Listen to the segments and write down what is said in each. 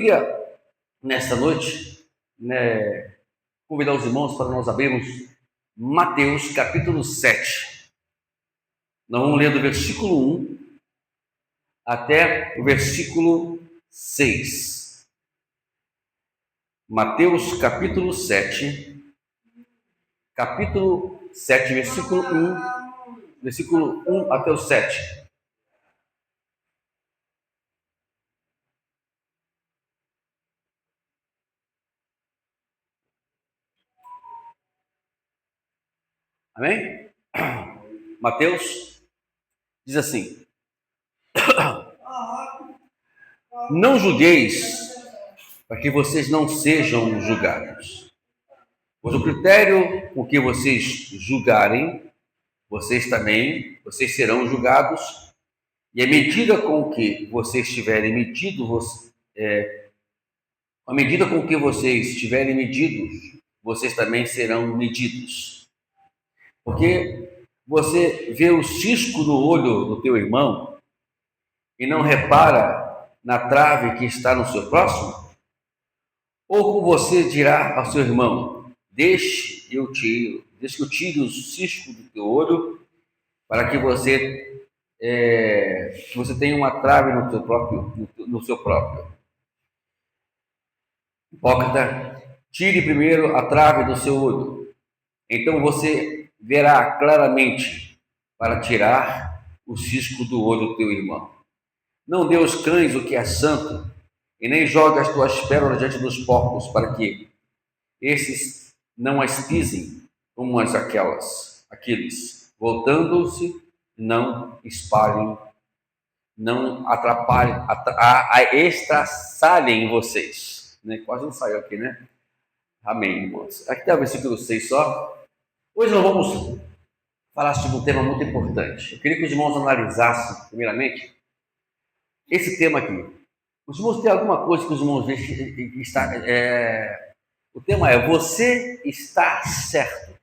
Queria, nesta noite, convidar os irmãos para nós abrirmos Mateus capítulo 7. Nós vamos ler do versículo 1 até o versículo 6. Mateus capítulo 7, versículo 1 até o 7. Amém? Mateus diz assim: não julgueis para que vocês não sejam julgados, pois o critério com que vocês julgarem, vocês serão julgados, e a medida com que vocês tiverem medido, a medida com que vocês tiverem medidos, vocês também serão medidos. Porque você vê o cisco no olho do teu irmão e não repara na trave que está no seu próximo? Ou você dirá ao seu irmão: deixe que eu tire o cisco do teu olho, para que você tenha uma trave no seu próprio. Hipócrita, tire primeiro a trave do seu olho, então você verá claramente para tirar o cisco do olho do teu irmão. Não dê aos cães o que é santo, e nem joga as tuas pérolas diante dos porcos, para que esses não as pisem como aqueles, voltando-se, não espalhem, não atrapalhem, estraçalhem vocês. Quase não saiu aqui, né? Amém, irmãos. Aqui está o versículo 6 só. Hoje nós vamos falar sobre um tema muito importante. Eu queria que os irmãos analisassem, primeiramente, esse tema aqui. Os irmãos têm alguma coisa que os irmãos veem que está... O tema é: você está certo.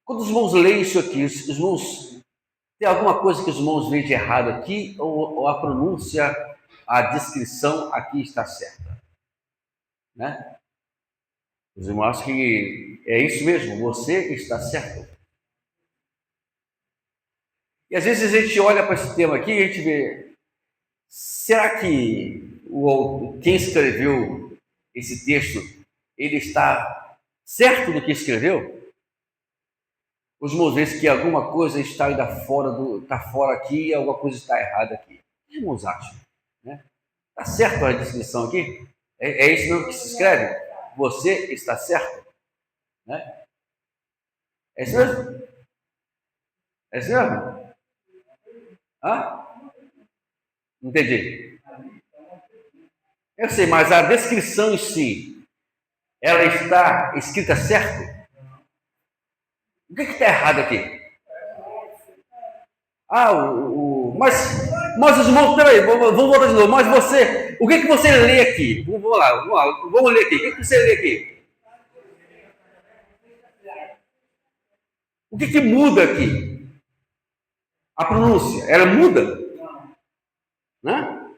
Quando os irmãos leem isso aqui, os irmãos têm alguma coisa que os irmãos veem de errado aqui, ou a pronúncia, a descrição aqui está certa? Né? Os irmãos acham que é isso mesmo, você está certo. E às vezes a gente olha para esse tema aqui e a gente vê, será que quem escreveu esse texto, ele está certo do que escreveu? Os irmãos veem que alguma coisa está fora aqui e alguma coisa está errada aqui. Os irmãos acham, né? Está certo a descrição aqui? É isso mesmo que se escreve? Você está certo? Né? É isso mesmo? É isso mesmo? Hã? Não entendi. Eu sei, mas a descrição em si, ela está escrita certo? O que está errado aqui? Mas os irmãos, peraí, vamos voltar de novo. Mas você, o que você lê aqui? Vamos lá, vamos ler aqui. O que você lê aqui? O que muda aqui? A pronúncia, ela muda? Né?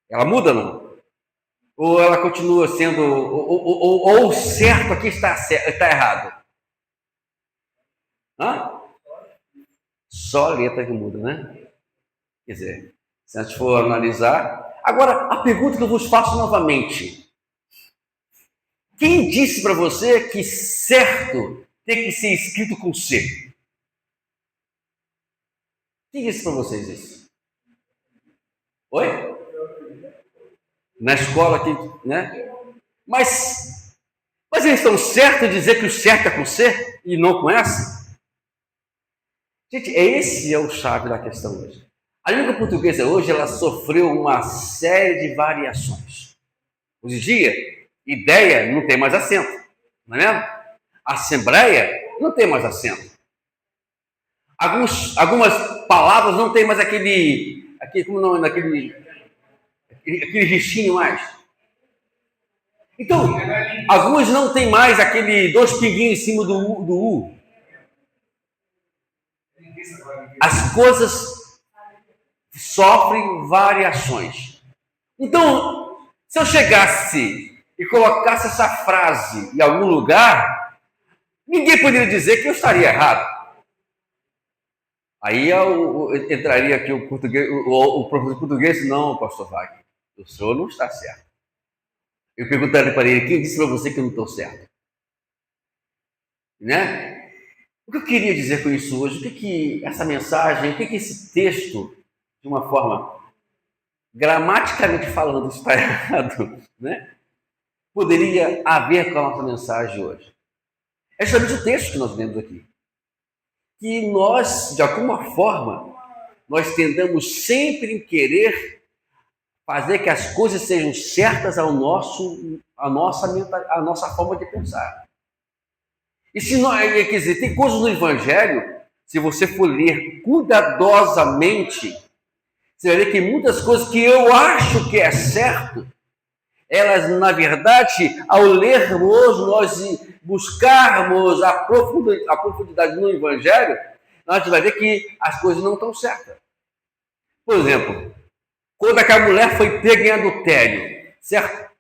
Ela muda, não? Ou ela continua sendo, ou certo aqui está errado? Hã? Só a letra que muda, né? Quer dizer, se a gente for analisar... Agora, a pergunta que eu vos faço novamente: quem disse para você que certo tem que ser escrito com C? Quem disse para vocês isso? Oi? Na escola aqui, né? Mas eles estão certos de dizer que o certo é com C e não com S? Gente, esse é o chave da questão hoje. A língua portuguesa hoje, ela sofreu uma série de variações. Hoje em dia, ideia não tem mais acento, não é mesmo? Assembleia não tem mais acento. Algumas palavras não tem mais aquele risquinho mais. Então, algumas não tem mais aquele 2 pinguinhos em cima do U. As coisas sofrem variações. Então, se eu chegasse e colocasse essa frase em algum lugar, ninguém poderia dizer que eu estaria errado. Aí entraria aqui o português, o professor português, não, pastor Wagner, o senhor não está certo. Eu perguntaria para ele, quem disse para você que eu não estou certo? Né? O que eu queria dizer com isso hoje? O que essa mensagem, o que esse texto, de uma forma gramaticamente falando, está errado, né? Poderia haver com a nossa mensagem hoje? É justamente o texto que nós lemos aqui. Que nós, de alguma forma, nós tendamos sempre em querer fazer que as coisas sejam certas à nossa forma de pensar. E se nós, quer dizer, tem coisas no Evangelho, se você for ler cuidadosamente, você vai ver que muitas coisas que eu acho que é certo, elas, na verdade, ao lermos, nós buscarmos a profundidade no Evangelho, nós vamos ver que as coisas não estão certas. Por exemplo, quando aquela mulher foi pega em adultério, certo?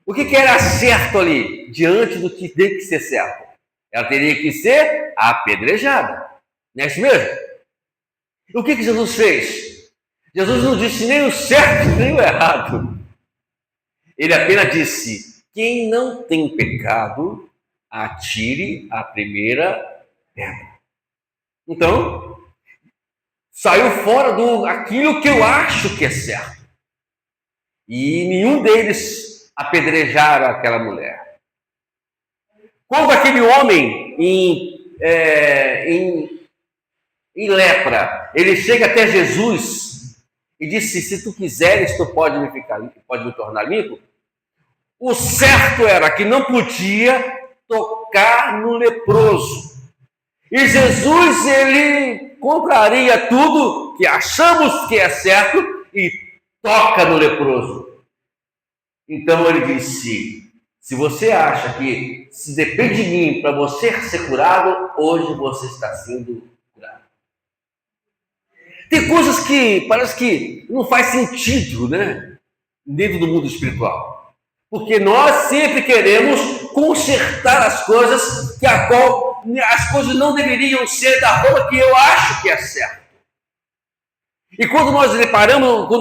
O que era certo ali, diante do que tem que ser certo? Ela teria que ser apedrejada. Não é isso mesmo? O que Jesus fez? Jesus não disse nem o certo nem o errado. Ele apenas disse, quem não tem pecado, atire a primeira pedra. Então, saiu fora do aquilo que eu acho que é certo. E nenhum deles apedrejaram aquela mulher. Quando aquele homem em lepra, ele chega até Jesus e disse, se tu quiseres, tu pode me tornar limpo. O certo era que não podia tocar no leproso. E Jesus, ele contraria tudo que achamos que é certo e toca no leproso. Então ele disse, se você acha que se depende de mim para você ser curado, hoje você está sendo curado. Tem coisas que parece que não faz sentido, né? Dentro do mundo espiritual. Porque nós sempre queremos consertar as coisas as coisas não deveriam ser da forma que eu acho que é certo. E quando nós deparamos com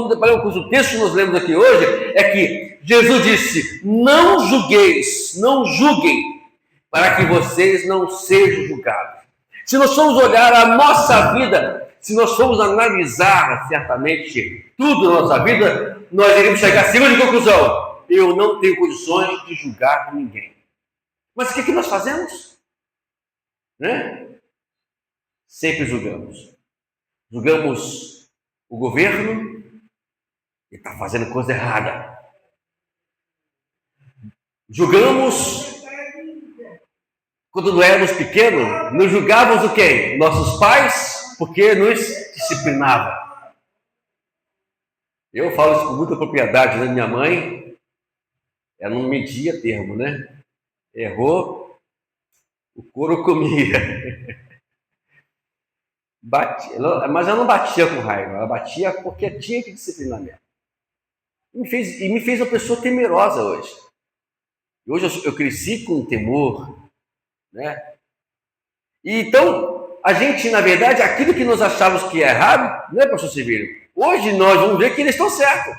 o texto que nós lemos aqui hoje, é que Jesus disse, não julgueis, não julguem, para que vocês não sejam julgados. Se nós formos olhar a nossa vida, se nós formos analisar certamente tudo na nossa vida, nós iremos chegar à seguinte conclusão. Eu não tenho condições de julgar ninguém. Mas o que nós fazemos? Né? Sempre julgamos. Julgamos o governo, que está fazendo coisa errada. Julgamos, quando nós éramos pequenos, nos julgávamos o quê? Nossos pais, porque nos disciplinavam. Eu falo isso com muita propriedade, né? Minha mãe, ela não media termo, né? Errou, o couro comia. Mas ela não batia com raiva, ela batia porque tinha que disciplinar mesmo. E me fez uma pessoa temerosa hoje. E hoje eu cresci com temor, né? E então, a gente, na verdade, aquilo que nós achávamos que é errado, não é, pastor Severino? Hoje nós vamos ver que eles estão certos.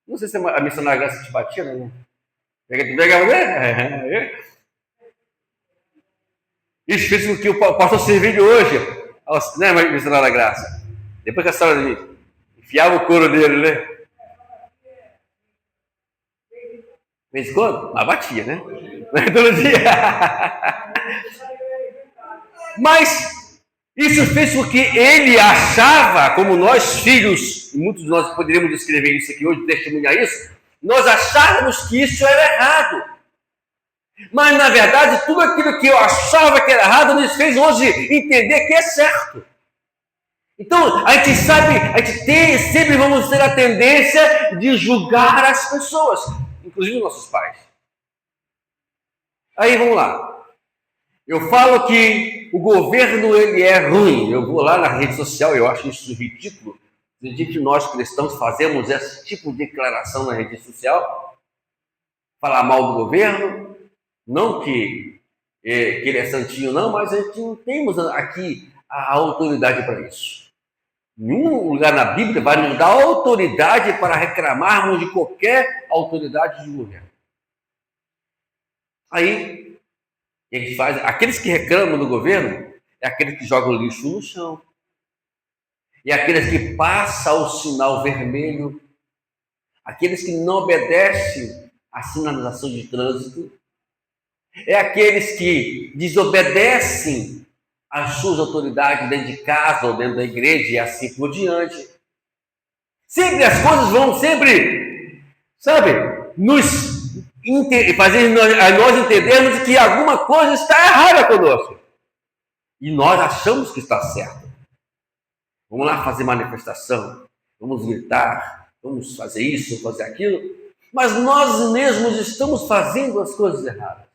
Não sei se a missionária Graça te batia, né? Pegava, né? Isso fez com que o pastor Severino hoje, né, missionária Graça? Depois que a senhora enfiava o couro dele, né? De vez em quando? Mas batia, né? Todo dia. Mas isso fez com que ele achava, como nós filhos, e muitos de nós poderíamos descrever isso aqui hoje, testemunhar isso, nós achávamos que isso era errado. Mas, na verdade, tudo aquilo que eu achava que era errado, nos fez hoje entender que é certo. Então, a gente sabe, sempre vamos ter a tendência de julgar as pessoas, inclusive nossos pais. Aí, vamos lá. Eu falo que o governo ele é ruim. Eu vou lá na rede social, eu acho isso ridículo. Acredito que nós cristãos fazemos esse tipo de declaração na rede social, falar mal do governo, não que ele é santinho não, mas a gente não temos aqui a autoridade para isso. Nenhum lugar na Bíblia vai nos dar autoridade para reclamarmos de qualquer autoridade de governo. Aí, o que a gente faz? Aqueles que reclamam do governo é aqueles que jogam lixo no chão. E aqueles que passam o sinal vermelho. Aqueles que não obedecem à sinalização de trânsito. É aqueles que desobedecem às suas autoridades dentro de casa ou dentro da igreja e assim por diante. Sempre as coisas vão sempre, sabe, fazer nós entendermos que alguma coisa está errada conosco. E nós achamos que está certo. Vamos lá fazer manifestação, vamos gritar, vamos fazer isso, fazer aquilo, mas nós mesmos estamos fazendo as coisas erradas.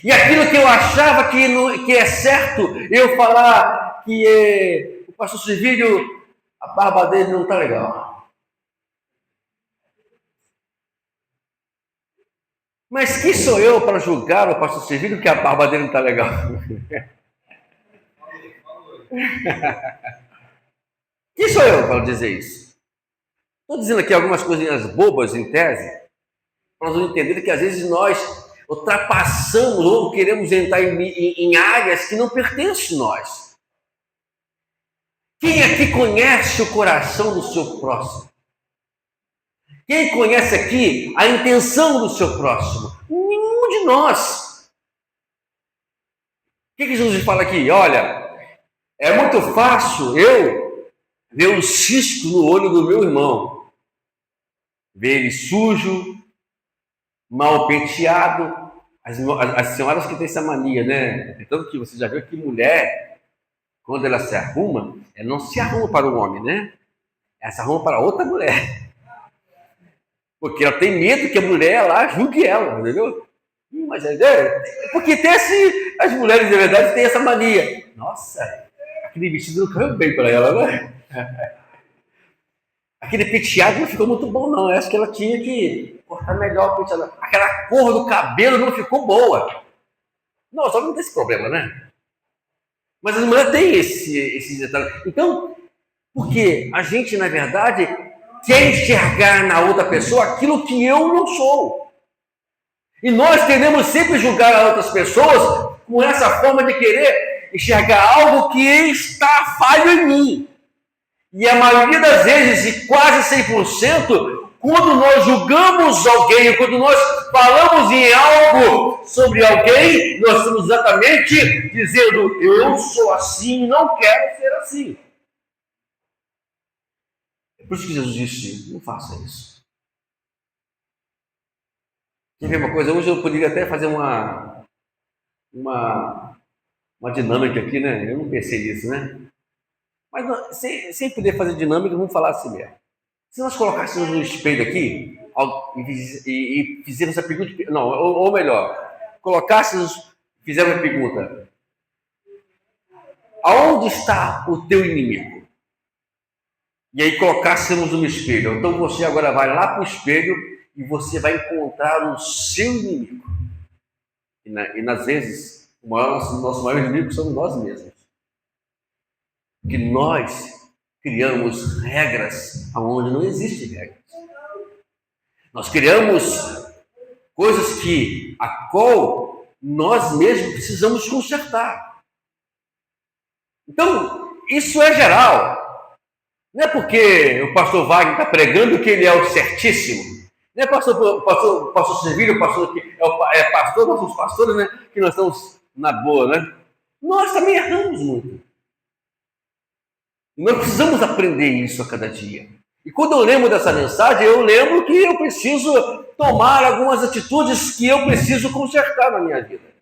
E aquilo que eu achava que é certo, eu falar que o pastor Civílio, a barba dele não está legal. Mas quem sou eu para julgar o pastor Civílio que a barba dele não está legal? Quem sou eu para dizer isso? Estou dizendo aqui algumas coisinhas bobas em tese, para nós entendermos que às vezes nós ultrapassamos ou queremos entrar em áreas que não pertencem a nós. Quem aqui conhece o coração do seu próximo? Quem conhece aqui a intenção do seu próximo? Nenhum de nós. O que Jesus fala aqui? Olha, é muito fácil eu ver um cisco no olho do meu irmão, ver ele sujo, mal penteado. As senhoras que têm essa mania, né? Tanto que você já viu que mulher, quando ela se arruma, ela não se arruma para o homem, né? Ela se arruma para outra mulher. Porque ela tem medo que a mulher lá julgue ela, entendeu? Mas porque tem as mulheres de verdade têm essa mania. Nossa, aquele vestido não caiu bem para ela, né? Aquele penteado não ficou muito bom, não. Eu acho que ela tinha que cortar melhor o penteado. Aquela cor do cabelo não ficou boa. Não, só não tem esse problema, né? Mas as mulheres têm esse detalhe. Então, porque a gente, na verdade, quer enxergar na outra pessoa aquilo que eu não sou. E nós tendemos sempre a julgar outras pessoas com essa forma de querer enxergar algo que está falho em mim. E a maioria das vezes, e quase 100%, quando nós julgamos alguém, quando nós falamos em algo sobre alguém, nós estamos exatamente dizendo, eu sou assim e não quero ser assim. É por isso que Jesus disse, não faça isso. Quer ver uma coisa? Hoje eu poderia até fazer uma dinâmica aqui, né? Eu não pensei nisso, né? Mas sem poder fazer dinâmica, vamos falar assim mesmo. Se nós colocássemos um espelho aqui e fizéssemos a pergunta, não, ou melhor, fizéssemos a pergunta: aonde está o teu inimigo? E aí colocássemos um espelho. Então você agora vai lá para o espelho e você vai encontrar o seu inimigo. E nas vezes, o nosso maior inimigo somos nós mesmos. Que nós criamos regras onde não existem regras. Nós criamos coisas a qual nós mesmos precisamos consertar. Então, isso é geral. Não é porque o pastor Wagner está pregando que ele é o certíssimo. Não é pastor Civílio, pastor que é pastor, nós somos pastores, né? Que nós estamos na boa, né? Nós também erramos muito. Nós precisamos aprender isso a cada dia. E quando eu lembro dessa mensagem, eu lembro que eu preciso tomar algumas atitudes que eu preciso consertar na minha vida.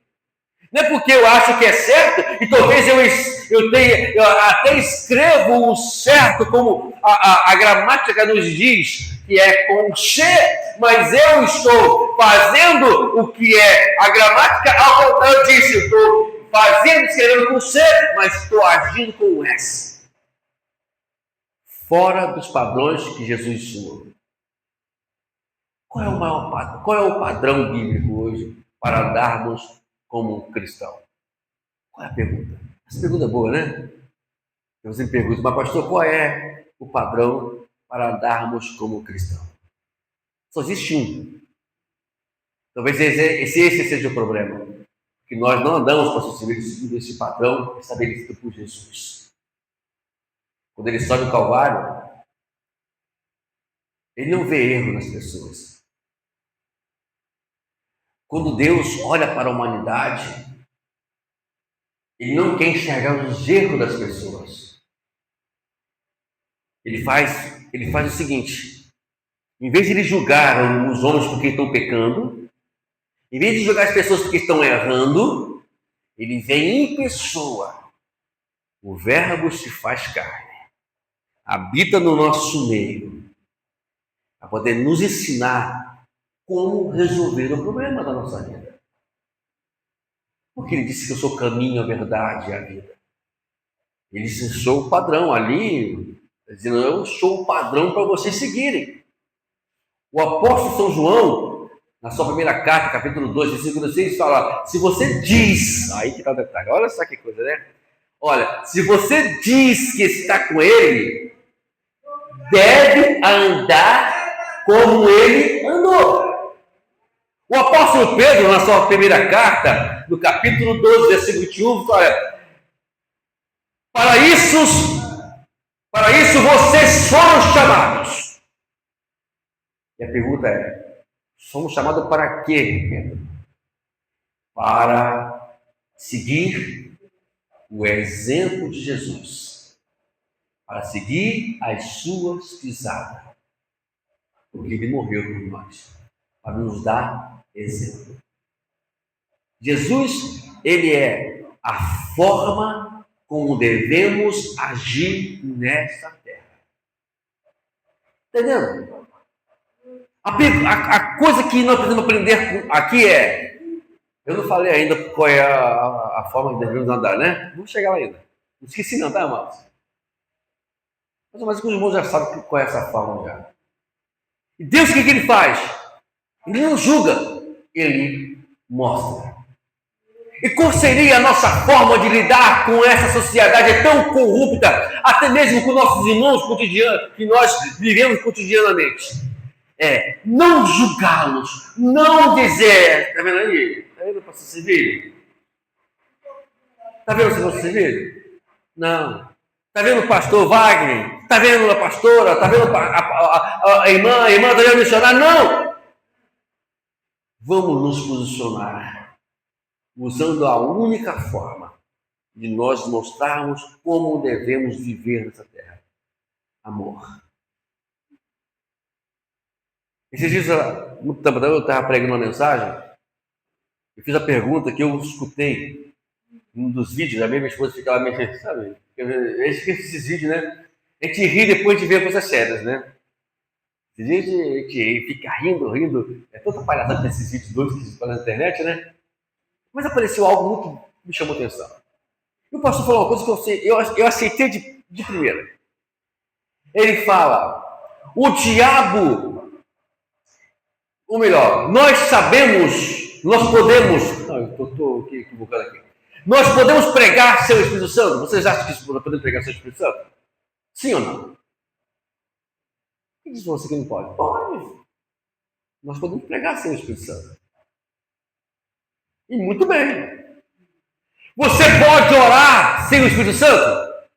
Não é porque eu acho que é certo, e talvez eu até escrevo o certo, como a gramática nos diz, que é com C, mas eu estou fazendo o que é a gramática, ao contrário disso, eu estou escrevendo com C, mas estou agindo com S. fora dos padrões que Jesus ensinou. Qual é o padrão bíblico hoje para andarmos como um cristão? Qual é a pergunta? Essa pergunta é boa, né? Você me pergunta, mas pastor, qual é o padrão para andarmos como cristão? Só existe um. Talvez esse seja o problema. Que nós não andamos, pastor Silveira, segundo esse padrão estabelecido por Jesus. Quando ele sobe o Calvário, ele não vê erro nas pessoas. Quando Deus olha para a humanidade, ele não quer enxergar os erros das pessoas. Ele faz o seguinte: em vez de ele julgar os homens porque estão pecando, em vez de julgar as pessoas porque estão errando, ele vem em pessoa. O Verbo se faz carne, habita no nosso meio, para poder nos ensinar como resolver o problema da nossa vida. Porque ele disse que eu sou o caminho, a verdade e a vida. Ele disse, eu sou o padrão ali, dizendo, eu sou o padrão para vocês seguirem. O apóstolo São João, na sua primeira carta, capítulo 2, versículo 6, fala, se você diz, aí que está o detalhe, olha só que coisa, né? Olha, se você diz que está com ele, deve andar como ele andou. O apóstolo Pedro, na sua primeira carta, no capítulo 12, versículo 21, fala, para isso vocês foram chamados. E a pergunta é, somos chamados para quê, Pedro? Para seguir o exemplo de Jesus. Para seguir as suas pisadas. Porque ele morreu por nós. Para nos dar exemplo. Jesus, ele é a forma como devemos agir nesta terra. Entendendo? A coisa que nós precisamos aprender aqui é, eu não falei ainda qual é a forma que devemos andar, né? Vamos chegar lá ainda. Não esqueci não, tá, irmãos? Mas os irmãos já sabem qual é essa forma já. E Deus, o que ele faz? Ele não julga, ele mostra. E qual seria a nossa forma de lidar com essa sociedade tão corrupta, até mesmo com nossos irmãos cotidianos, que nós vivemos cotidianamente? É não julgá-los, não dizer, está vendo aí? Está vendo o pastor Civil? Está vendo o pastor Civil? Não. Está vendo o pastor Wagner? Está vendo a pastora? Está vendo a irmã está vendo missionária? Não! Vamos nos posicionar usando a única forma de nós mostrarmos como devemos viver nessa terra. Amor. Esses dias, muito tempo atrás, eu estava pregando uma mensagem, eu fiz a pergunta que eu escutei em um dos vídeos, a minha esposa ficava meio, sabe, esses vídeos, né? A gente ri depois de ver coisas sérias, né? Às vezes a gente fica rindo, é tanta palhaçada desses vídeos doidos que se fazem na internet, né? Mas apareceu algo muito que me chamou a atenção. E o pastor falou uma coisa que eu aceitei de primeira. Ele fala, o diabo, ou melhor, nós podemos, não, eu estou equivocado aqui. Nós podemos pregar sem o Espírito Santo? Vocês acham que nós podemos pregar sem o Espírito Santo? Sim ou não? Quem diz você que não pode? Pode. Nós podemos pregar sem o Espírito Santo. E muito bem. Você pode orar sem o Espírito Santo?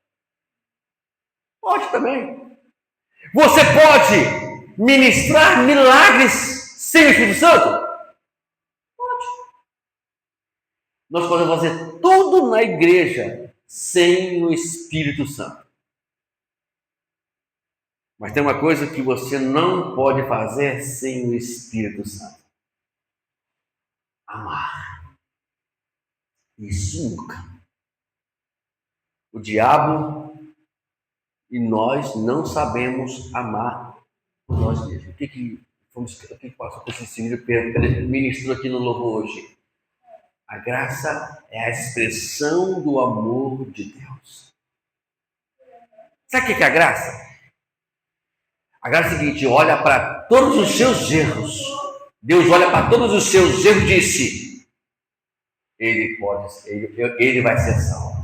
Pode também. Você pode ministrar milagres sem o Espírito Santo? Pode. Nós podemos fazer tudo na igreja sem o Espírito Santo. Mas tem uma coisa que você não pode fazer sem o Espírito Santo. Amar. Isso nunca. O diabo e nós não sabemos amar por nós mesmos. O que o pastor Cecílio ministrou aqui no louvor hoje? A graça é a expressão do amor de Deus. Sabe o que é a graça? A graça é a seguinte: olha para todos os seus erros. Deus olha para todos os seus erros e disse: ele vai ser salvo.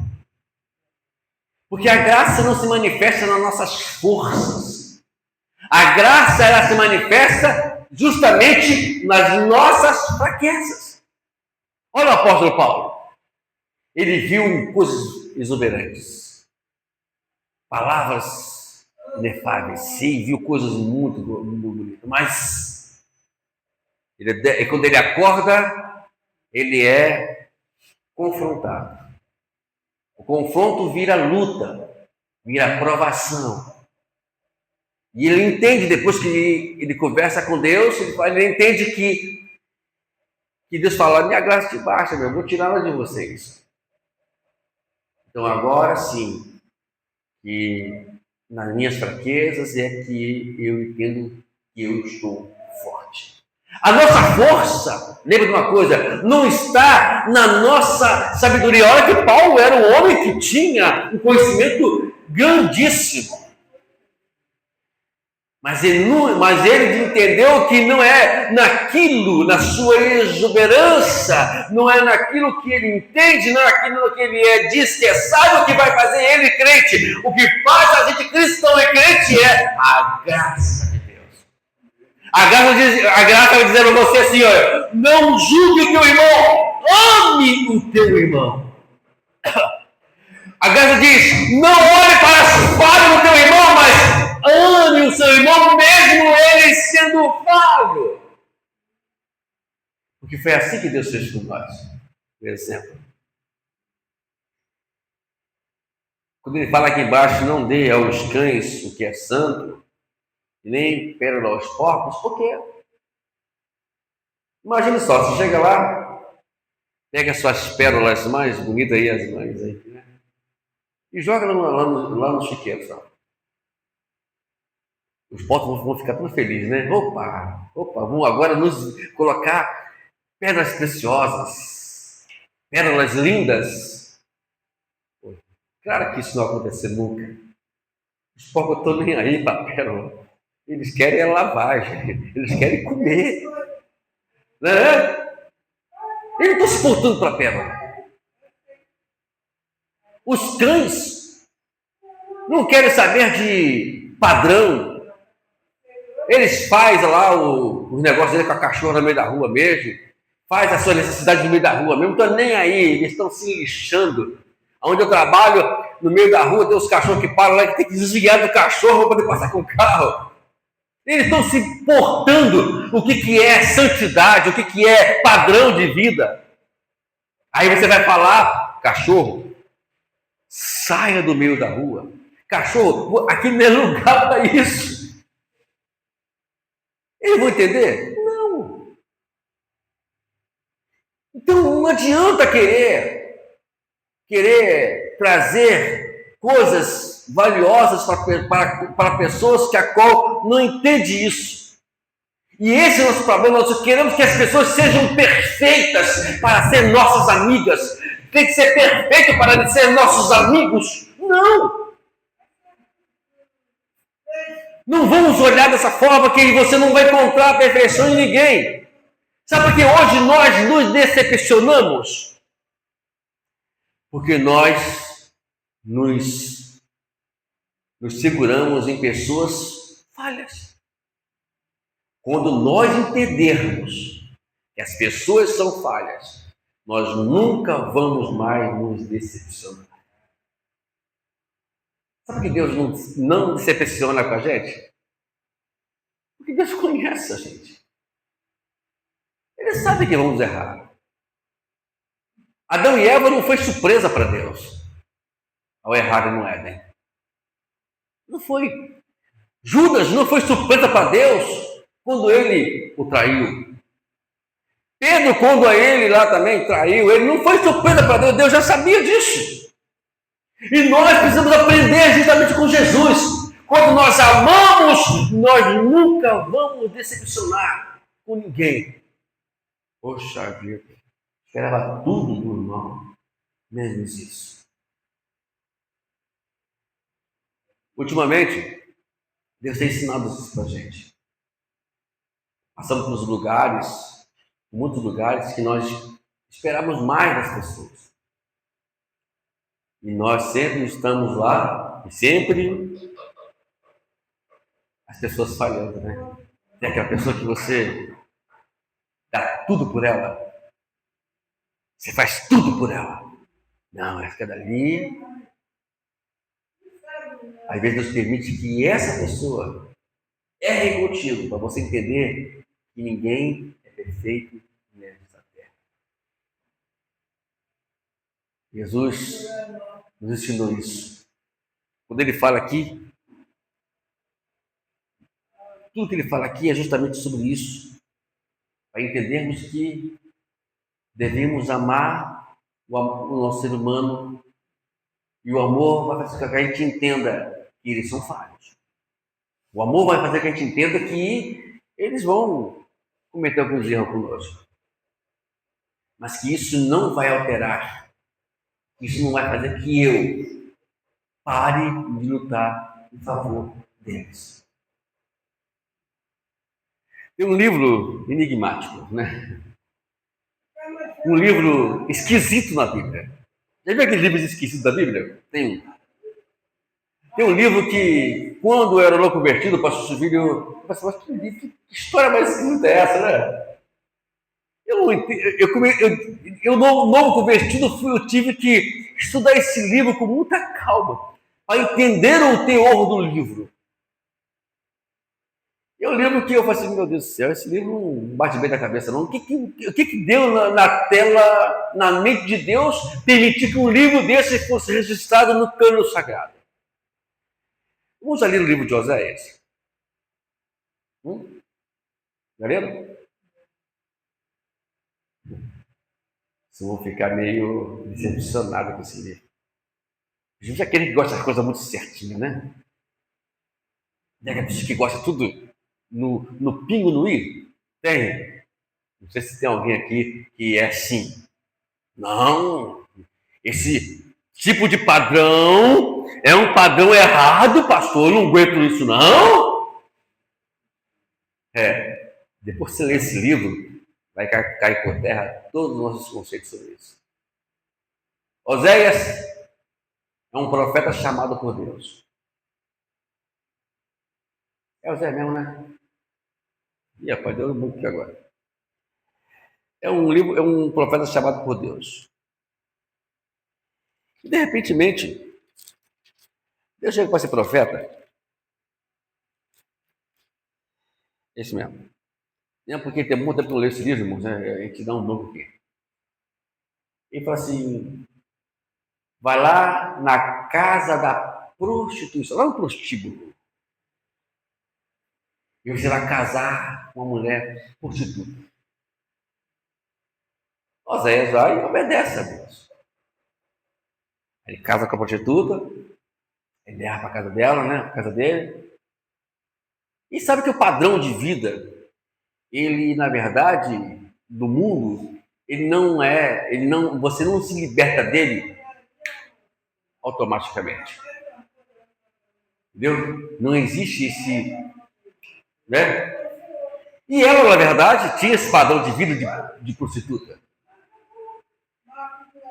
Porque a graça não se manifesta nas nossas forças. A graça, ela se manifesta justamente nas nossas fraquezas. Olha o apóstolo Paulo. Ele viu coisas exuberantes, palavras inefáveis, sim, viu coisas muito bonitas, mas quando ele acorda, ele é confrontado. O confronto vira luta, vira provação. E ele entende, depois que ele conversa com Deus, ele entende que Deus fala: minha graça te basta, eu vou tirar ela de vocês. Então agora sim, que nas minhas fraquezas é que eu entendo que eu estou forte. A nossa força, lembra de uma coisa, não está na nossa sabedoria. Olha que Paulo era um homem que tinha um conhecimento grandíssimo. Mas ele entendeu que não é naquilo, na sua exuberância, não é naquilo que ele entende, não é naquilo que ele diz que sabe o que vai fazer ele crente. O que faz a gente cristão e crente é a graça de Deus. A graça vai dizer a você assim: olha, não julgue o teu irmão, ame o teu irmão. A graça diz: não olhe para as falhas do teu irmão, mas ame o seu irmão, mesmo ele sendo falho. Porque foi assim que Deus fez com nós. Por exemplo, quando ele fala aqui embaixo: não dê aos cães o que é santo, nem pérola aos porcos, por quê? Imagine só, você chega lá, pega as suas pérolas mais bonitas aí, as mais aí, né? E joga lá no chiqueiro, sabe? Os porcos vão ficar tão felizes, né? Opa, vamos agora nos colocar pedras preciosas, pérolas lindas. Claro que isso não vai acontecer nunca. Os porcos não estão nem aí para a pérola. Eles querem a lavagem, eles querem comer. Né? Eles não estão se portando para a pérola. Os cães não querem saber de padrão. Eles fazem lá os negócios dele com a cachorra no meio da rua mesmo, faz a sua necessidade no meio da rua mesmo, não estão nem aí, eles estão se lixando. Onde eu trabalho, no meio da rua, tem os cachorros que param lá, que tem que desviar do cachorro para poder passar com o carro. Eles estão se portando o que é santidade, o que é padrão de vida. Aí você vai falar: cachorro, saia do meio da rua. Cachorro, aqui não é lugar para isso. Eles vão entender? Não. Então não adianta querer trazer coisas valiosas para pessoas que a qual não entende isso. E esse é o nosso problema. Nós queremos que as pessoas sejam perfeitas para ser nossas amigas. Tem que ser perfeito para ser nossos amigos. Não. Não vamos olhar dessa forma, que você não vai encontrar a perfeição em ninguém. Sabe por que hoje nós nos decepcionamos? Porque nós nos seguramos em pessoas falhas. Quando nós entendermos que as pessoas são falhas, nós nunca vamos mais nos decepcionar. Sabe que Deus não decepciona com a gente? Porque Deus conhece a gente. Ele sabe que vamos errar. Adão e Eva não foi surpresa para Deus ao errarem no Éden. Não foi. Judas não foi surpresa para Deus quando ele o traiu. Pedro, quando ele lá também traiu, ele não foi surpresa para Deus. Deus já sabia disso. E nós precisamos aprender justamente com Jesus. Quando nós amamos, nós nunca vamos decepcionar com ninguém. Poxa vida, esperava tudo do irmão, menos isso. Ultimamente, Deus tem ensinado isso para a gente. Passamos por lugares, muitos lugares, que nós esperamos mais das pessoas. E nós sempre estamos lá, e sempre as pessoas falhando, né? Tem aquela pessoa que você dá tudo por ela. Você faz tudo por ela. Não, essa dali. Às vezes Deus permite que essa pessoa erre contigo, para você entender que ninguém é perfeito nessa terra. Jesus nos ensinou isso. Quando ele fala aqui, tudo que ele fala aqui é justamente sobre isso. Para entendermos que devemos amar o nosso ser humano, e o amor vai fazer com que a gente entenda que eles são falhos. O amor vai fazer com que a gente entenda que eles vão cometer alguns erros conosco. Mas que isso não vai alterar, isso não vai fazer que eu pare de lutar em favor deles. Tem um livro enigmático, né? Um livro esquisito na Bíblia. Já viu aqueles livros esquisitos da Bíblia? Tem um livro que, quando eu era novo convertido, o pastor Silvírio, eu pensava, que história mais esquisita é essa, né? Eu novo convertido, eu tive que estudar esse livro com muita calma, para entender o teor do livro. Eu lembro que eu falei assim, meu Deus do céu, esse livro não bate bem na cabeça, não. O que deu na tela, na mente de Deus, permitir que um livro desse fosse registrado no cânon sagrado? Vamos ali no livro de Oséias. Já leram? Vocês vão ficar meio decepcionados com esse livro. A gente é aquele que gosta de coisa muito certinha, né? É aquele que gosta tudo no pingo no i. Tem. Não sei se tem alguém aqui que é assim. Não. Esse tipo de padrão é um padrão errado, pastor. Eu não aguento isso, não. Depois que você lê esse livro, vai cair por terra todos os nossos conceitos sobre isso. Oséias é um profeta chamado por Deus. É Oséias mesmo, né? Ih, rapaz, deu um aqui agora. É um profeta chamado por Deus. E, de repente, Deus chega para esse profeta. Esse mesmo. Porque tem muito tempo que eu leio esse livro, irmãos, né? A gente dá um banco aqui. Ele fala assim, vai lá na casa da prostituição, lá no prostíbulo. E você vai casar com uma mulher prostituta. Oséias vai e obedece a Deus. Ele casa com a prostituta, ele leva para a casa dela, né? A casa dele. E sabe que o padrão de vida, ele, na verdade, do mundo, você não se liberta dele automaticamente. Entendeu? Não existe esse, né? E ela, na verdade, tinha esse padrão de vida de prostituta.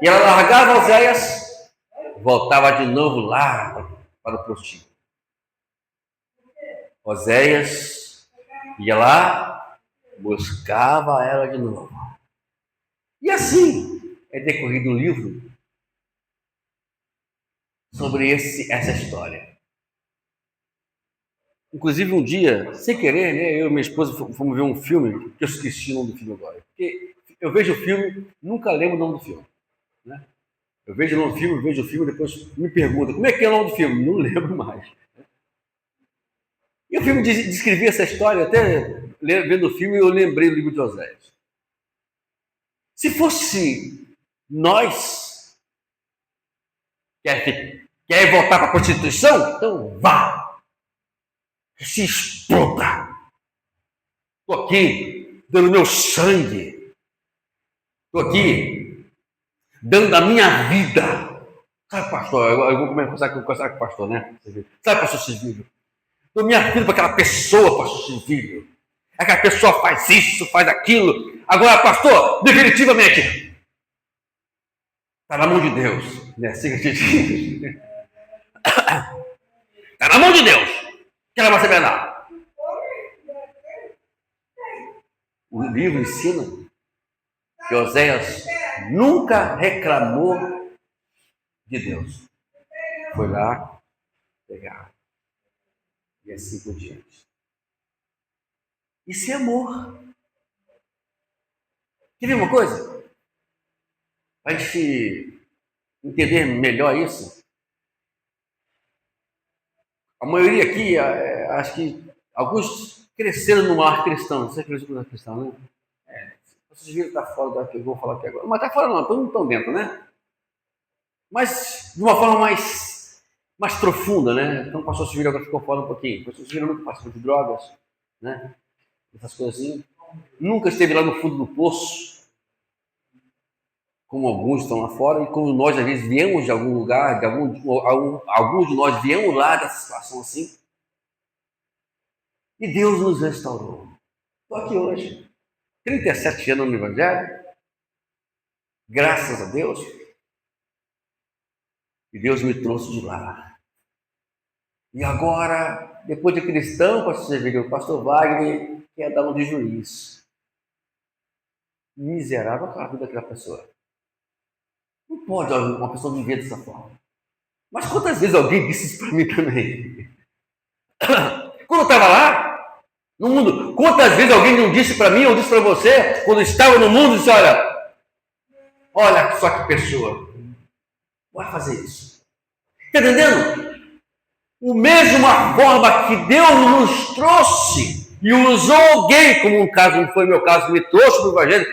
E ela largava Oséias, voltava de novo lá para o prostíbulo. Oséias ia lá, buscava ela de novo. E assim é decorrido um livro sobre essa história. Inclusive, um dia, sem querer, né, eu e minha esposa fomos ver um filme, que eu esqueci o nome do filme agora. Porque eu vejo o filme, nunca lembro o nome do filme. Né? Eu vejo o filme, depois me pergunta, como é que é o nome do filme? Não lembro mais. E o filme descrevia essa história, até vendo o filme, eu lembrei do livro de Oséias. Se fosse nós, quer voltar para a prostituição? Então vá! Se exploda! Estou aqui dando meu sangue. Estou aqui dando a minha vida. Sabe, pastor? Eu vou começar com o pastor, né? Sabe, pastor Silvírio? Dou minha vida para aquela pessoa, pastor Silvio. Aquela pessoa faz isso, faz aquilo. Agora, pastor, definitivamente, está na mão de Deus. Né? Assim que a gente diz. Está na mão de Deus. Que ela vai saber nada. O livro ensina que Oséias nunca reclamou de Deus. Foi lá pegar. E assim por diante. Isso é amor. Quer ver uma coisa? Para a gente entender melhor isso. A maioria aqui, acho que alguns cresceram no ar cristão. Você acredita no ar cristão, né? Vocês viram que está fora do que eu vou falar aqui agora. Mas está fora não, estão dentro, né? Mas de uma forma mais profunda, né? Então o pastor Silvio agora ficou fora um pouquinho. O pastor Silvio nunca passou de drogas, né? Essas coisinhas. Nunca esteve lá no fundo do poço, como alguns estão lá fora, e como nós às vezes viemos de algum lugar, alguns de nós viemos lá dessa situação assim, e Deus nos restaurou. Estou aqui hoje, 37 anos no Evangelho, graças a Deus, e Deus me trouxe de lá. E agora, depois de cristão, o pastor Wagner quer dar um de juiz. Miserável a vida daquela pessoa. Não pode uma pessoa viver dessa forma. Mas quantas vezes alguém disse isso para mim também? Quando eu estava lá, no mundo, quantas vezes alguém não disse para mim, ou disse para você, quando estava no mundo, disse, olha só que pessoa, vai fazer isso. Está entendendo? O mesma forma que Deus nos trouxe e usou alguém, como um caso, não foi meu caso, me trouxe para o Evangelho,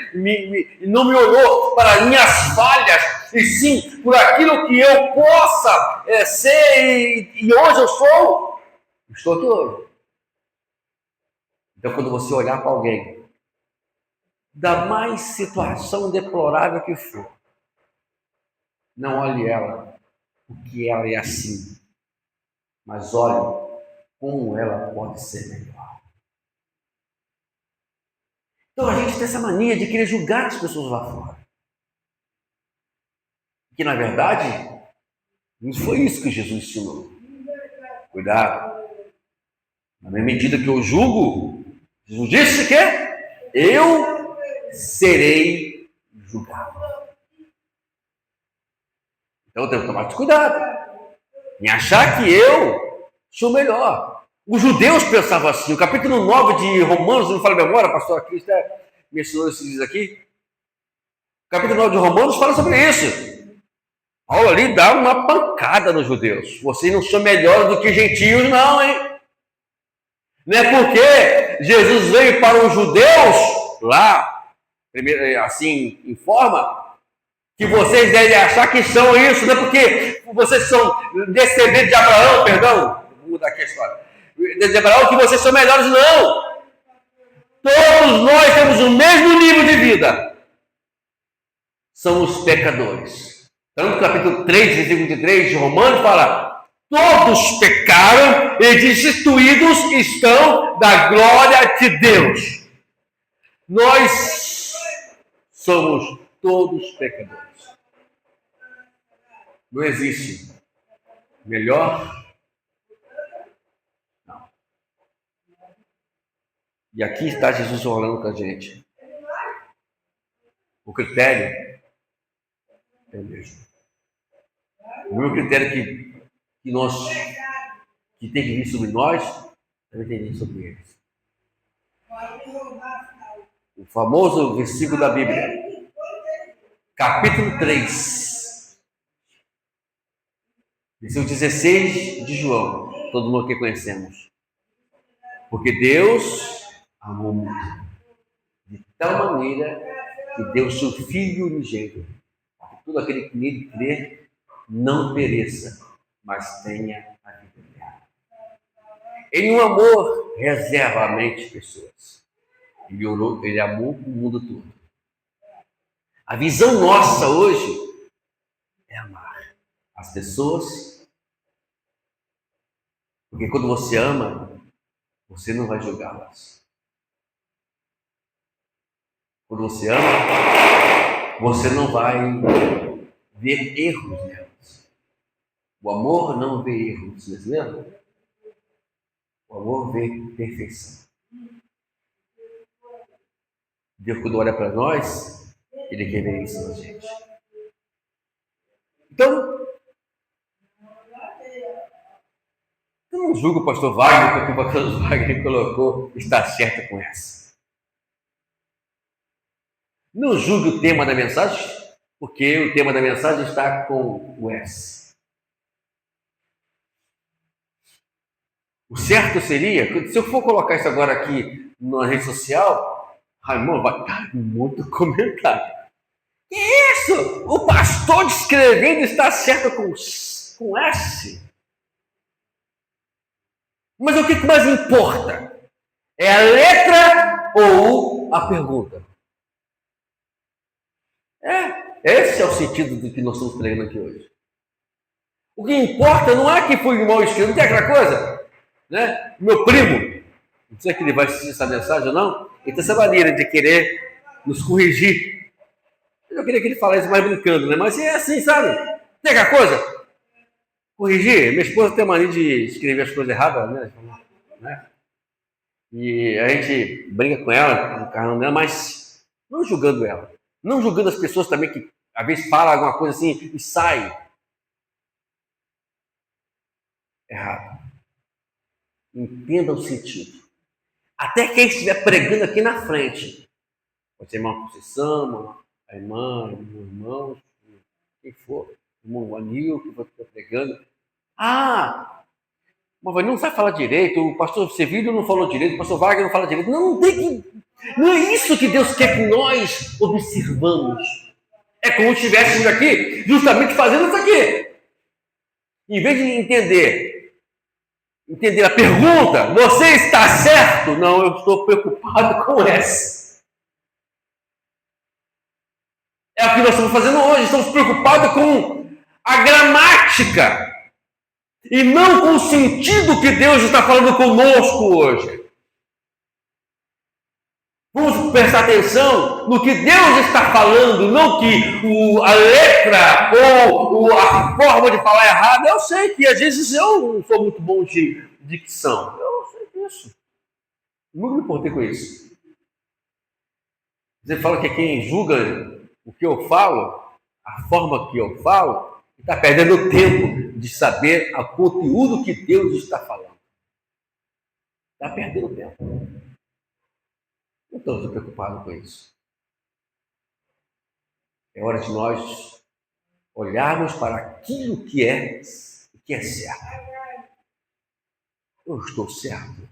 e não me olhou para minhas falhas, e sim por aquilo que eu possa ser, e hoje eu sou. Estou aqui hoje. Então, quando você olhar para alguém, da mais situação deplorável que for, não olhe ela, porque ela é assim, mas olhe como ela pode ser melhor. Então, a gente tem essa mania de querer julgar as pessoas lá fora. Que, na verdade, não foi isso que Jesus ensinou. Cuidado. Na mesma medida que eu julgo, Jesus disse que eu serei julgado. Então eu tenho que tomar cuidado em achar que eu sou melhor. Os judeus pensavam assim. O capítulo 9 de Romanos, não fala memória, pastor Cristo mencionou isso diz aqui. O capítulo 9 de Romanos fala sobre isso. Paulo ali dá uma pancada nos judeus. Vocês não são melhores do que gentios, não, hein? Não é porque Jesus veio para os judeus, lá, primeiro, assim, informa, que vocês devem achar que são isso, não é porque vocês são descendentes de Abraão, perdão, vou mudar aqui a história, de Abraão, que vocês são melhores, não. Todos nós temos o mesmo nível de vida. Somos pecadores. Então, no capítulo 3, versículo 23 de Romanos, fala: todos pecaram e destituídos estão da glória de Deus. Nós somos todos pecadores. Não existe melhor. Não. E aqui está Jesus falando com a gente. O critério é o mesmo. O meu critério que tem que vir sobre nós, também tem que vir sobre eles. O famoso versículo da Bíblia, capítulo 3, versículo 16 de João, todo mundo que conhecemos. Porque Deus amou o mundo de tal maneira que deu seu Filho unigênito, para que todo aquele que nele crer não pereça, mas tenha a vida eterna. Em um amor reserva a mente pessoas. Ele amou o mundo todo. A visão nossa hoje é amar as pessoas, porque quando você ama, você não vai julgá-las. Quando você ama, você não vai ver erros nelas. O amor não vê erros, não é mesmo? O amor vê perfeição. Deus, quando olha para nós, Ele quer ver isso na gente. Então, eu não julgo o pastor Wagner, porque o pastor Wagner colocou, está certo com essa. Não julgue o tema da mensagem, porque o tema da mensagem está com o S. O certo seria, se eu for colocar isso agora aqui na rede social, Raimundo vai estar muito comentário. Que isso? O pastor descrevendo está certo com S. Mas o que mais importa? É a letra ou a pergunta? Esse é o sentido do que nós estamos pregando aqui hoje. O que importa não é que foi mal escrito, não tem aquela coisa, né? Meu primo, não sei se ele vai assistir essa mensagem ou não, ele tem essa maneira de querer nos corrigir. Eu queria que ele falasse mais brincando, né? Mas é assim, sabe? Tem aquela coisa? Corrigir. Minha esposa tem a mania de escrever as coisas erradas, né? E a gente brinca com ela, no carro dela, mas não julgando ela. Não julgando as pessoas também que às vezes falam alguma coisa assim e saem errado. Entenda o sentido. Até quem estiver pregando aqui na frente, pode ser irmã Conceição, a irmã, o irmão, quem for, o irmão Anil, que vai estar pregando. Mas não sabe falar direito, o pastor Sevilho não falou direito, o pastor Wagner não fala direito. Não tem que. Não é isso que Deus quer que nós observamos. É como se estivéssemos aqui, justamente fazendo isso aqui. Em vez de entender a pergunta, você está certo? Não, eu estou preocupado com essa. É o que nós estamos fazendo hoje, estamos preocupados com a gramática e não com o sentido que Deus está falando conosco hoje. Vamos prestar atenção no que Deus está falando, não que a letra ou a forma de falar errada. Eu sei que às vezes eu não sou muito bom de dicção. Eu sei disso. Nunca me importei com isso. Você fala que quem julga o que eu falo, a forma que eu falo, está perdendo tempo de saber o conteúdo que Deus está falando. Está perdendo tempo. Não estou preocupado com isso. É hora de nós olharmos para aquilo que é certo. Eu estou certo.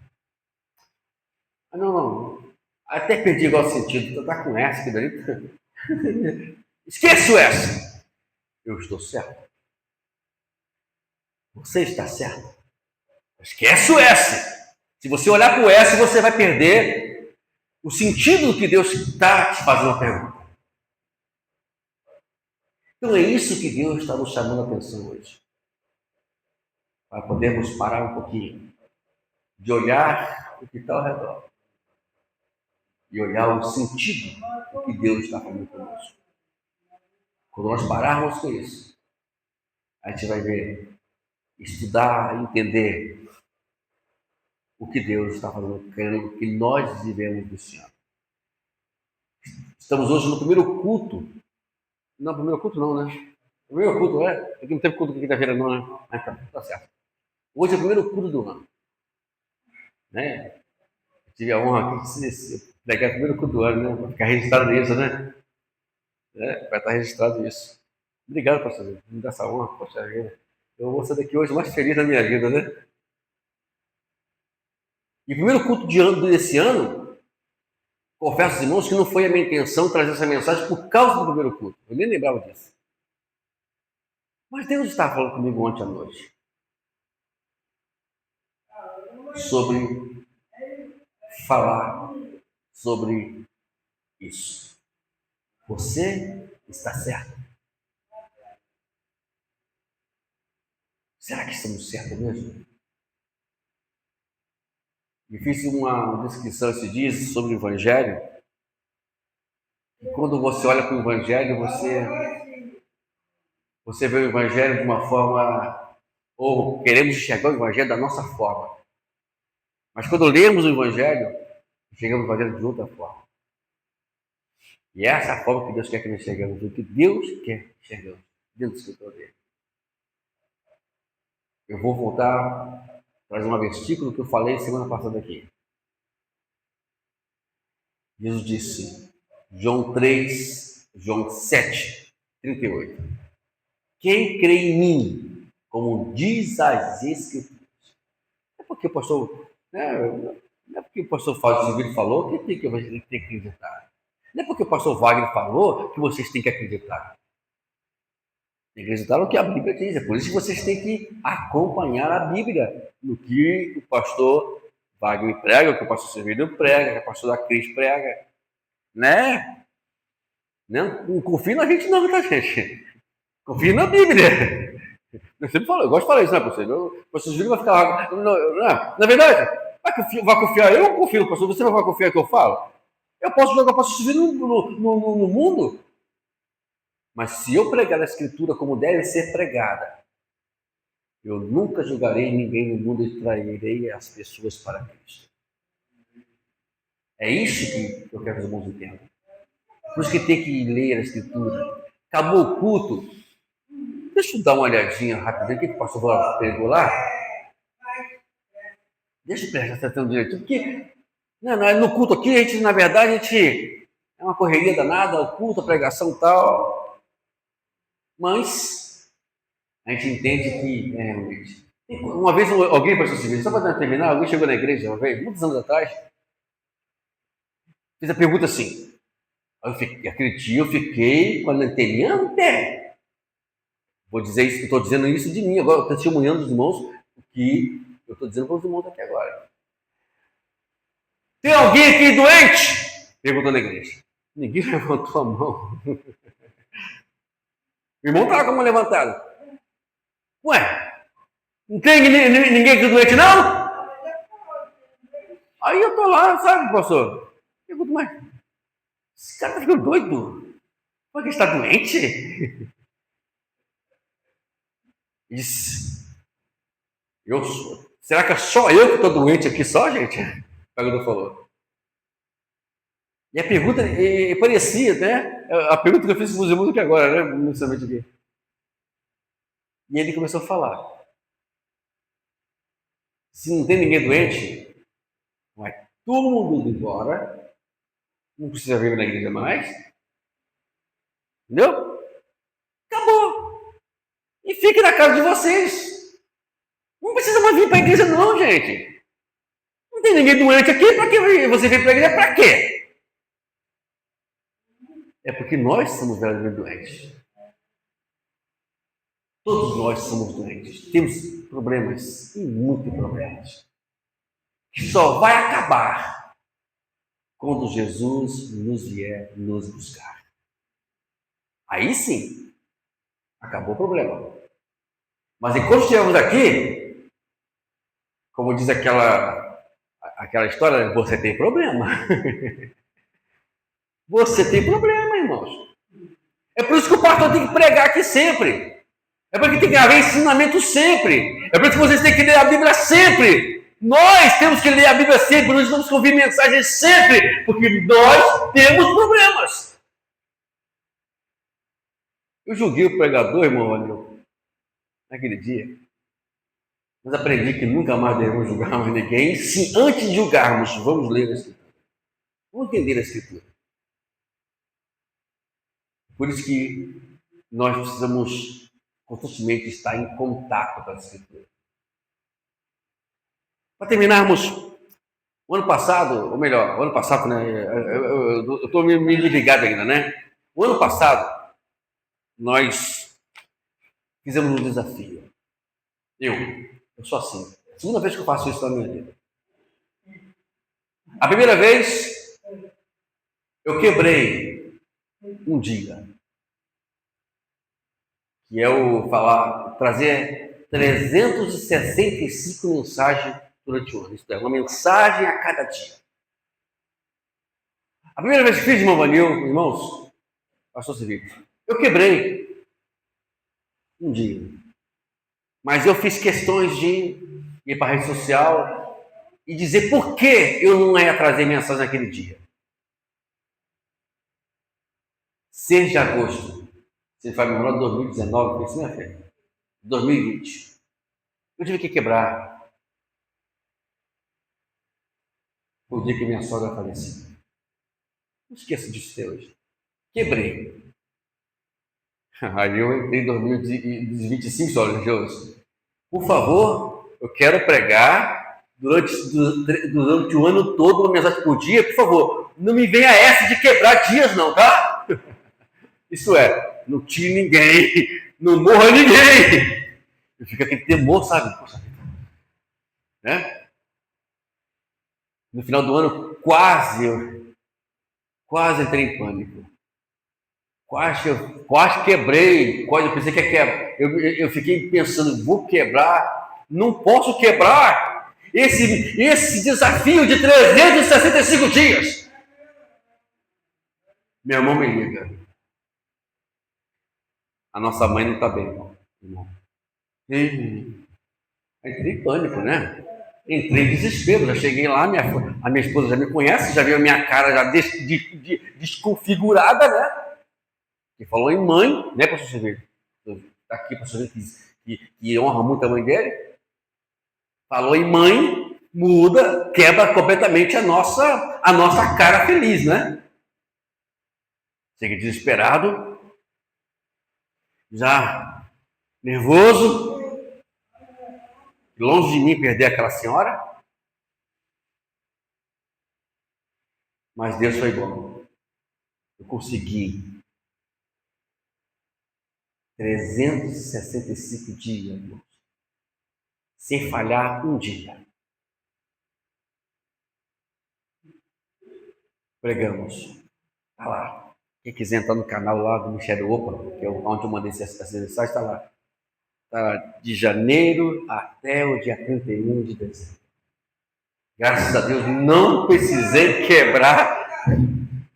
Não. Até perdi igual sentido. Está com essa aqui daí. Esqueça o S. Eu estou certo. Você está certo. Esquece o S. Se você olhar para o S, você vai perder o sentido do que Deus está te fazendo a pergunta. Então é isso que Deus está nos chamando a atenção hoje. Para podermos parar um pouquinho de olhar o que está ao redor e olhar o sentido do que Deus está fazendo conosco. Quando nós pararmos com isso, a gente vai ver, estudar, entender o que Deus está fazendo, querendo que nós vivemos desse ano. Estamos hoje no primeiro culto. Não, primeiro culto não, né? Primeiro culto, né? Aqui não teve culto quinta-feira não, né? Tá certo. Hoje é o primeiro culto do ano. Né? Tive a honra de pregar o primeiro culto do ano, né? Vai ficar registrado isso, né? Vai estar registrado isso. Obrigado, pastor. Me dá essa honra, poxa vida. Eu vou sair daqui hoje mais feliz da minha vida, né? E o primeiro culto desse ano, confesso aos irmãos que não foi a minha intenção trazer essa mensagem por causa do primeiro culto. Eu nem lembrava disso. Mas Deus estava falando comigo ontem à noite sobre falar sobre isso. Você está certo? Será que estamos certos mesmo? E fiz uma descrição esses dias sobre o Evangelho. E quando você olha para o Evangelho, você vê o Evangelho de uma forma, ou queremos enxergar o Evangelho da nossa forma. Mas quando lemos o Evangelho, enxergamos o Evangelho de outra forma. E essa é a forma que Deus quer que nós enxergamos, o que Deus quer que enxergamos dentro do escritor dele. Eu vou voltar a trazer um versículo que eu falei semana passada aqui. Jesus disse, João 3, João 7, 38. Quem crê em mim, como diz as Escrituras. Não é porque o pastor, não é porque o pastor Fábio falou que tem que acreditar. Não é porque o pastor Wagner falou que vocês têm que acreditar. Tem que acreditar no que a Bíblia diz. É por isso que vocês têm que acompanhar a Bíblia no que o pastor Wagner prega, o que o pastor Servidor prega, o que a pastora Cris prega. Né? Não confie na gente não, tá, gente? Confie na Bíblia. Eu sempre falo, eu gosto de falar isso, né, pastor? O pastor Servidor vai ficar... Na verdade, vai confiar eu ou confio no pastor? Você não vai confiar no que eu falo? Eu posso jogar o pastor Servidor no mundo. Mas se eu pregar a Escritura como deve ser pregada, eu nunca julgarei ninguém no mundo e trairei as pessoas para Cristo. É isso que eu quero que os irmãos entendam. Por isso que tem que ler a Escritura. Acabou o culto. Deixa eu dar uma olhadinha rapidinho. O que o pastor pregou lá? Deixa eu prestar atenção direito. Porque no culto aqui, a gente, na verdade, é uma correria danada, o culto, a pregação e tal. Mas a gente entende que realmente. Uma vez alguém, pastor Silvio, só para terminar, alguém chegou na igreja uma vez, muitos anos atrás, fez a pergunta assim. Aquele dia eu fiquei com a lanterninha no pé. Vou dizer isso, estou dizendo isso de mim agora, estou testemunhando dos irmãos o que eu estou dizendo para os irmãos aqui agora. Tem alguém aqui doente? Perguntou na igreja. Ninguém levantou a mão. O irmão estava com a mão levantada. Ué, não tem ninguém aqui doente, não? Aí eu estou lá, sabe, pastor? Pergunto, mas esse cara está ficando doido? Por que está doente? Disse, será que é só eu que estou doente aqui só, gente? O pastor falou. E a pergunta parecia, né? A pergunta que eu fiz para os irmãos aqui agora, né? Inicialmente aqui. E ele começou a falar. Se não tem ninguém doente, vai todo mundo embora. Não precisa vir na igreja mais. Entendeu? Acabou. E fique na casa de vocês. Não precisa mais vir para a igreja não, gente. Não tem ninguém doente aqui. Para que você vem para a igreja? Para quê? É porque nós somos verdadeiramente doentes. Todos nós somos doentes. Temos problemas, e muitos problemas, que só vai acabar quando Jesus nos vier nos buscar. Aí sim, acabou o problema. Mas enquanto estivermos aqui, como diz aquela história, você tem problema. Você tem problema, irmãos. É por isso que o pastor tem que pregar aqui sempre. É por isso que tem que haver ensinamento sempre. É por isso que vocês têm que ler a Bíblia sempre. Nós temos que ler a Bíblia sempre. Nós temos que ouvir mensagens sempre. Porque nós temos problemas. Eu julguei o pregador, irmão, naquele dia. Mas aprendi que nunca mais devemos julgar mais ninguém. Se antes de julgarmos, vamos ler a Escritura. Vamos entender a Escritura. Por isso que nós precisamos constantemente estar em contato com a Escritura. Para terminarmos, o ano passado, ou melhor, o ano passado, né? Eu estou meio ligado ainda, né? O ano passado, nós fizemos um desafio. Eu sou assim. É a segunda vez que eu faço isso na minha vida. A primeira vez, eu quebrei um dia, que é trazer 365 mensagens durante o ano. Isso é uma mensagem a cada dia. A primeira vez que fiz, irmão Vanil, irmãos, pastor Civil, eu quebrei um dia. Mas eu fiz questões de ir para a rede social e dizer por que eu não ia trazer mensagem naquele dia. 6 de agosto. Você vai me lembrar de 2019, foi isso, né, filho? 2020. Eu tive que quebrar. O dia que minha sogra faleceu. Não esqueça disso até hoje. Quebrei. Aí eu entrei em 2025, olha, Deus, por favor, eu quero pregar durante o ano todo, uma mensagem por dia, por favor, não me venha essa de quebrar dias não, tá? Isso é, não tire ninguém, não morra ninguém. Eu fico aquele temor, sabe? Poxa, né? No final do ano, quase entrei em pânico. Quase quebrei. Quase, eu pensei que ia quebrar. Eu fiquei pensando, vou quebrar. Não posso quebrar esse desafio de 365 dias. Minha irmã me liga. A nossa mãe não está bem, irmão. Entrei em pânico, né? Entrei em desespero. Já cheguei lá, a minha esposa já me conhece, já viu a minha cara já desconfigurada, né? Que falou em mãe, né, pastor Silveiro? Está aqui, pastor Silveiro, que honra muito a mãe dele. Falou em mãe, muda, quebra completamente a nossa cara feliz, né? Chega desesperado, já nervoso, longe de mim perder aquela senhora. Mas Deus foi bom. Eu consegui 365 dias, irmãos, sem falhar um dia. Pregamos. Está lá. Quem quiser entrar no canal lá do Michel Opa, que é onde eu mandei essas mensagens, está lá. Está de janeiro até o dia 31 de dezembro. Graças a Deus, não precisei quebrar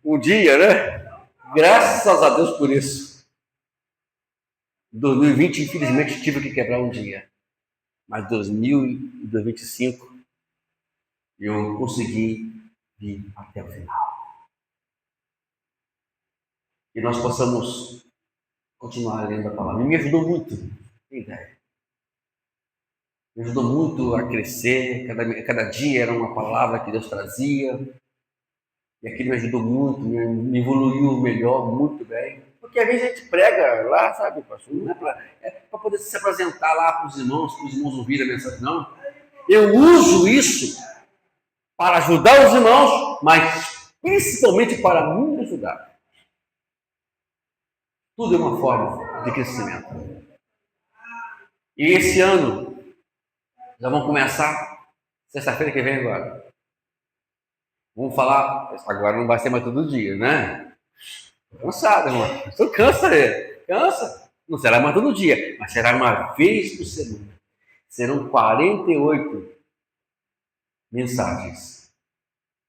um dia, né? Graças a Deus por isso. 2020, infelizmente, tive que quebrar um dia. Mas 2025, eu consegui ir até o final. E nós possamos continuar lendo a palavra. Me ajudou muito, tem ideia. Me ajudou muito a crescer. Cada dia era uma palavra que Deus trazia. E aquilo me ajudou muito, me evoluiu melhor, muito bem. Porque às vezes a gente prega lá, sabe, pastor? Não é para poder se apresentar lá para os irmãos ouvirem a mensagem, não. Eu uso isso para ajudar os irmãos, mas principalmente para me ajudar. Tudo é uma forma de crescimento. E esse ano, já vamos começar sexta-feira que vem agora. Vamos falar, agora não vai ser mais todo dia, né? Estou cansado, irmão. Estou cansa. Não será mais todo dia, mas será uma vez por semana. Serão 48 mensagens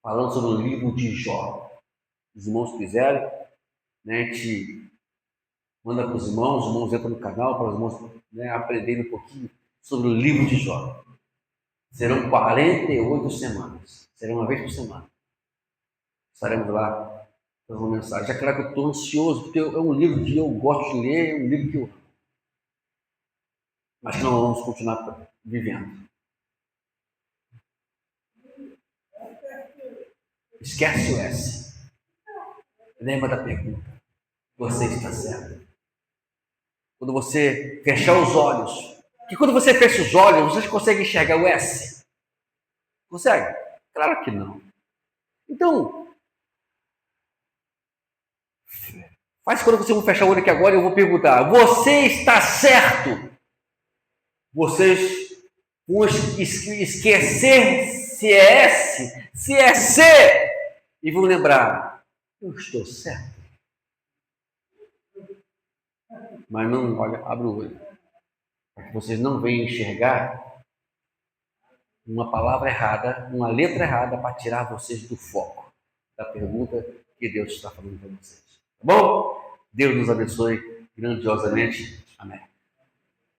falando sobre o livro de Jó. Os irmãos quiserem, né, a gente manda para os irmãos entram no canal para os irmãos, né, aprenderem um pouquinho sobre o livro de Jó. Serão 48 semanas. Será uma vez por semana. Estaremos lá com uma mensagem. Já claro que eu estou ansioso, porque é um livro que eu gosto de ler, é um livro que eu amo. Mas que não vamos continuar vivendo. Esquece o S. Lembra da pergunta. Você está certo. Quando você fechar os olhos, que quando você fecha os olhos, você consegue enxergar o S? Consegue? Claro que não. Então, faz quando você for fechar o olho aqui agora, eu vou perguntar: você está certo? Vocês vão esquecer se é S, se é C, e vão lembrar: eu estou certo. Mas não, olha, abre o olho, para que vocês não venham enxergar uma palavra errada, uma letra errada para tirar vocês do foco da pergunta que Deus está falando para vocês. Tá bom? Deus nos abençoe grandiosamente. Amém.